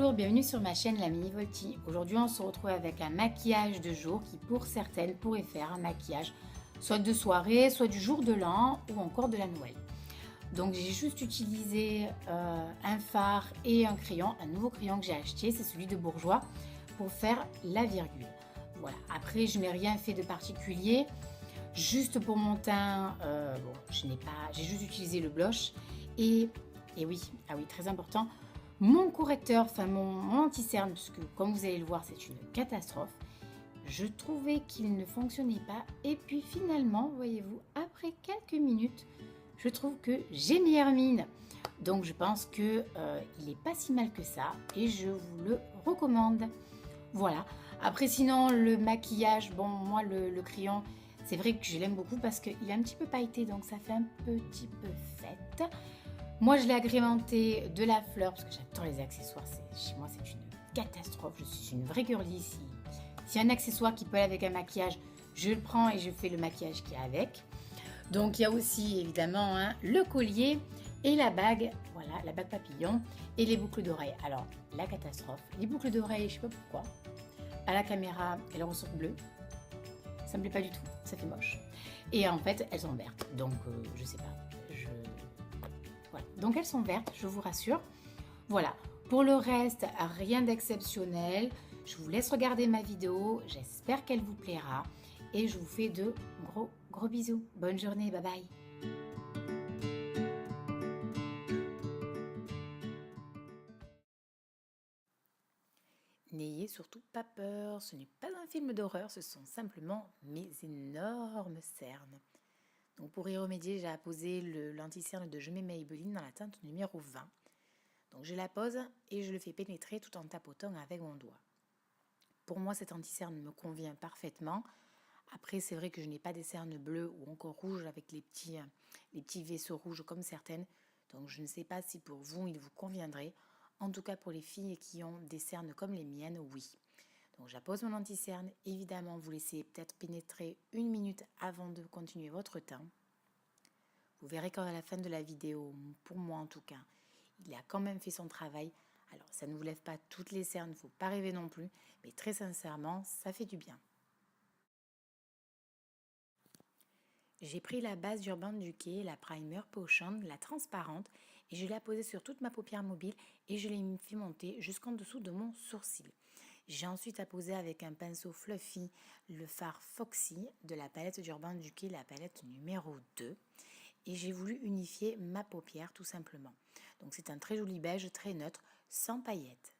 Bonjour, bienvenue sur ma chaîne La Mini Volti. Aujourd'hui on se retrouve avec un maquillage de jour qui pour certaines pourrait faire un maquillage soit de soirée, soit du jour de l'an ou encore de la Noël. Donc j'ai juste utilisé un fard et un crayon, un nouveau crayon que j'ai acheté, c'est celui de Bourjois, pour faire la virgule. Voilà, après je n'ai rien fait de particulier, juste pour mon teint, j'ai juste utilisé le blush et oui, ah oui, très important, mon correcteur, enfin mon anti-cerne, parce que comme vous allez le voir, c'est une catastrophe. Je trouvais qu'il ne fonctionnait pas. Et puis finalement, voyez-vous, après quelques minutes, je trouve que j'ai meilleure mine. Donc je pense que il n'est pas si mal que ça. Et je vous le recommande. Voilà. Après sinon, le maquillage, bon, moi le crayon, c'est vrai que je l'aime beaucoup parce qu'il est un petit peu pailleté. Donc ça fait un petit peu fête. Moi, je l'ai agrémenté de la fleur parce que j'adore les accessoires. Chez moi, c'est une catastrophe. Je suis une vraie girly ici. S'il y a un accessoire qui peut aller avec un maquillage, je le prends et je fais le maquillage qui est avec. Donc, il y a aussi évidemment le collier et la bague. Voilà, la bague papillon et les boucles d'oreilles. Alors, la catastrophe. Les boucles d'oreilles, je ne sais pas pourquoi. À la caméra, elles ressortent bleues. Ça me plaît pas du tout. Ça fait moche. Et en fait, elles sont vertes. Donc, je sais pas. Voilà. Donc elles sont vertes, je vous rassure. Voilà, pour le reste, rien d'exceptionnel. Je vous laisse regarder ma vidéo, j'espère qu'elle vous plaira. Et je vous fais de gros bisous. Bonne journée, bye bye. N'ayez surtout pas peur, ce n'est pas un film d'horreur, ce sont simplement mes énormes cernes. Donc pour y remédier, j'ai apposé l'anti-cerne de Je mets Maybelline dans la teinte numéro 20. Donc je la pose et je le fais pénétrer tout en tapotant avec mon doigt. Pour moi, cet anti-cerne me convient parfaitement. Après, c'est vrai que je n'ai pas des cernes bleues ou encore rouges avec les petits vaisseaux rouges comme certaines. Donc je ne sais pas si pour vous, il vous conviendrait. En tout cas, pour les filles qui ont des cernes comme les miennes, oui. Donc j'appose mon anti-cerne. Évidemment, vous laissez peut-être pénétrer 1 minute avant de continuer votre teint. Vous verrez qu'à la fin de la vidéo, pour moi en tout cas, il a quand même fait son travail. Alors, ça ne vous lève pas toutes les cernes, il ne faut pas rêver non plus, mais très sincèrement, ça fait du bien. J'ai pris la base d'Urban Decay, la Primer Potion, la transparente, et je l'ai posée sur toute ma paupière mobile et je l'ai fait monter jusqu'en dessous de mon sourcil. J'ai ensuite apposé avec un pinceau fluffy le fard Foxy de la palette d'Urban Decay, la palette numéro 2. Et j'ai voulu unifier ma paupière tout simplement. Donc c'est un très joli beige, très neutre, sans paillettes.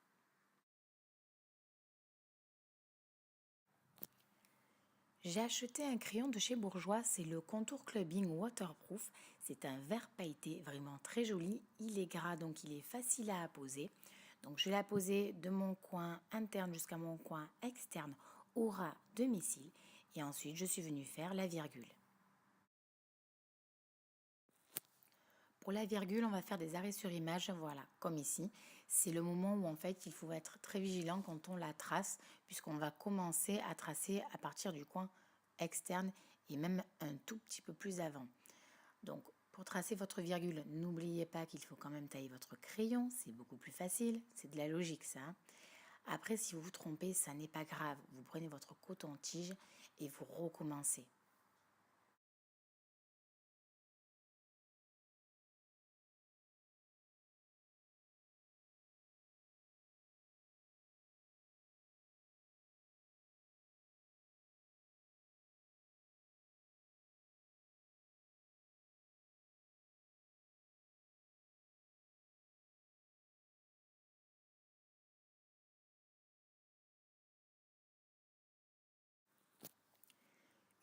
J'ai acheté un crayon de chez Bourjois, c'est le Contour Clubbing Waterproof. C'est un vert pailleté, vraiment très joli. Il est gras, donc il est facile à apposer. Donc je l'ai apposé de mon coin interne jusqu'à mon coin externe au ras de mes cils. Et ensuite, je suis venue faire la virgule. Pour la virgule, on va faire des arrêts sur image, voilà, comme ici. C'est le moment où en fait il faut être très vigilant quand on la trace, puisqu'on va commencer à tracer à partir du coin externe et même un tout petit peu plus avant. Donc pour tracer votre virgule, n'oubliez pas qu'il faut quand même tailler votre crayon, c'est beaucoup plus facile, c'est de la logique ça. Après, si vous vous trompez, ça n'est pas grave, vous prenez votre coton-tige et vous recommencez.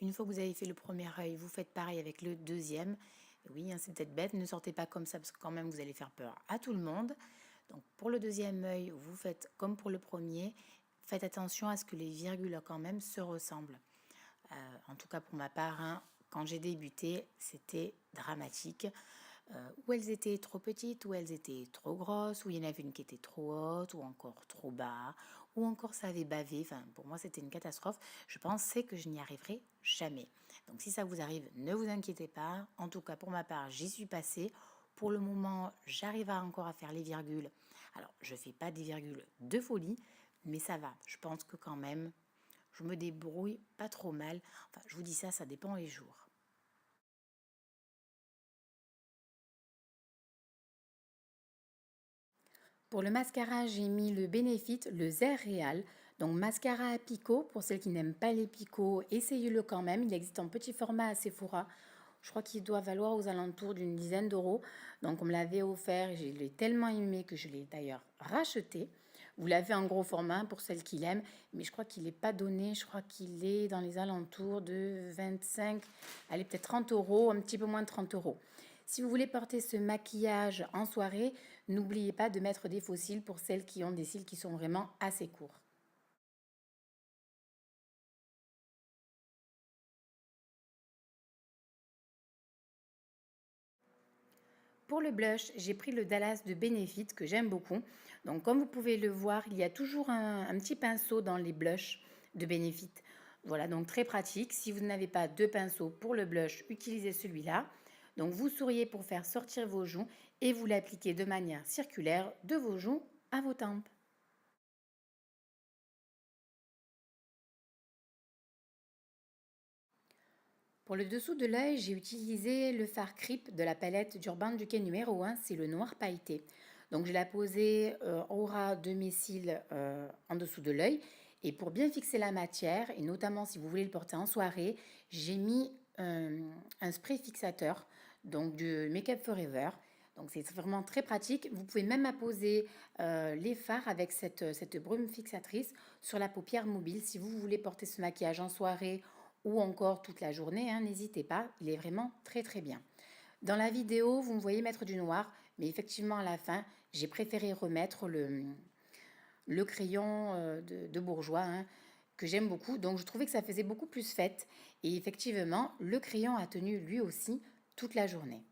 Une fois que vous avez fait le premier œil, vous faites pareil avec le deuxième. Oui, hein, c'est peut-être bête, ne sortez pas comme ça parce que quand même vous allez faire peur à tout le monde. Donc pour le deuxième œil, vous faites comme pour le premier. Faites attention à ce que les virgules quand même se ressemblent. En tout cas pour ma part, hein, quand j'ai débuté, c'était dramatique. Où elles étaient trop petites, où elles étaient trop grosses, où il y en avait une qui était trop haute, ou encore trop bas, ou encore ça avait bavé. Enfin, pour moi, c'était une catastrophe. Je pensais que je n'y arriverais jamais. Donc, si ça vous arrive, ne vous inquiétez pas. En tout cas, pour ma part, j'y suis passée. Pour le moment, j'arrive encore à faire les virgules Alors, je ne fais pas des virgules de folie, mais ça va. Je pense que quand même, je me débrouille pas trop mal. Enfin, je vous dis ça, ça dépend les jours. Pour le mascara, j'ai mis le Benefit, le Zer Real. Donc mascara à picot, pour celles qui n'aiment pas les picots, essayez-le quand même. Il existe en petit format à Sephora. Je crois qu'il doit valoir aux alentours d'une dizaine d'euros. Donc on me l'avait offert et je l'ai tellement aimé que je l'ai d'ailleurs racheté. Vous l'avez en gros format pour celles qui l'aiment, mais je crois qu'il n'est pas donné. Je crois qu'il est dans les alentours de 25, allez peut-être 30 euros, un petit peu moins de 30 euros. Si vous voulez porter ce maquillage en soirée, n'oubliez pas de mettre des faux cils pour celles qui ont des cils qui sont vraiment assez courts. Pour le blush, j'ai pris le Dallas de Benefit que j'aime beaucoup. Donc comme vous pouvez le voir, il y a toujours un petit pinceau dans les blushs de Benefit. Voilà, donc très pratique. Si vous n'avez pas de pinceau pour le blush, utilisez celui-là. Donc vous souriez pour faire sortir vos joues et vous l'appliquez de manière circulaire de vos joues à vos tempes. Pour le dessous de l'œil, j'ai utilisé le fard Creep de la palette d'Urban Decay numéro 1, c'est le noir pailleté. Donc je l'ai posé au ras de mes cils en dessous de l'œil. Et pour bien fixer la matière, et notamment si vous voulez le porter en soirée, j'ai mis un spray fixateur, donc de Make Up Forever. Donc c'est vraiment très pratique. Vous pouvez même apposer les fards avec cette brume fixatrice sur la paupière mobile si vous voulez porter ce maquillage en soirée ou encore toute la journée, hein, n'hésitez pas, il est vraiment très très bien. Dans la vidéo, vous me voyez mettre du noir, mais effectivement à la fin, j'ai préféré remettre le crayon de bourgeois, hein, que j'aime beaucoup, donc je trouvais que ça faisait beaucoup plus fête. Et effectivement, le crayon a tenu lui aussi toute la journée.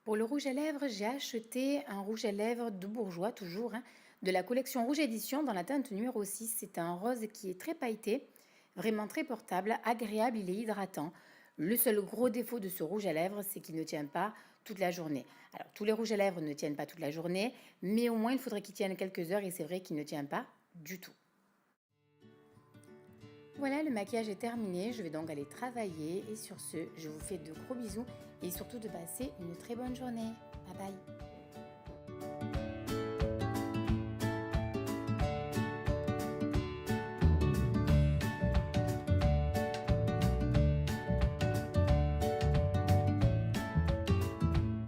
Pour le rouge à lèvres, j'ai acheté un rouge à lèvres de Bourjois, toujours, hein, de la collection Rouge Édition dans la teinte numéro 6. C'est un rose qui est très pailleté, vraiment très portable, agréable, il est hydratant. Le seul gros défaut de ce rouge à lèvres, c'est qu'il ne tient pas toute la journée. Alors, tous les rouges à lèvres ne tiennent pas toute la journée, mais au moins il faudrait qu'ils tiennent quelques heures et c'est vrai qu'il ne tient pas du tout. Voilà, le maquillage est terminé, je vais donc aller travailler et sur ce, je vous fais de gros bisous et surtout de passer une très bonne journée. Bye bye.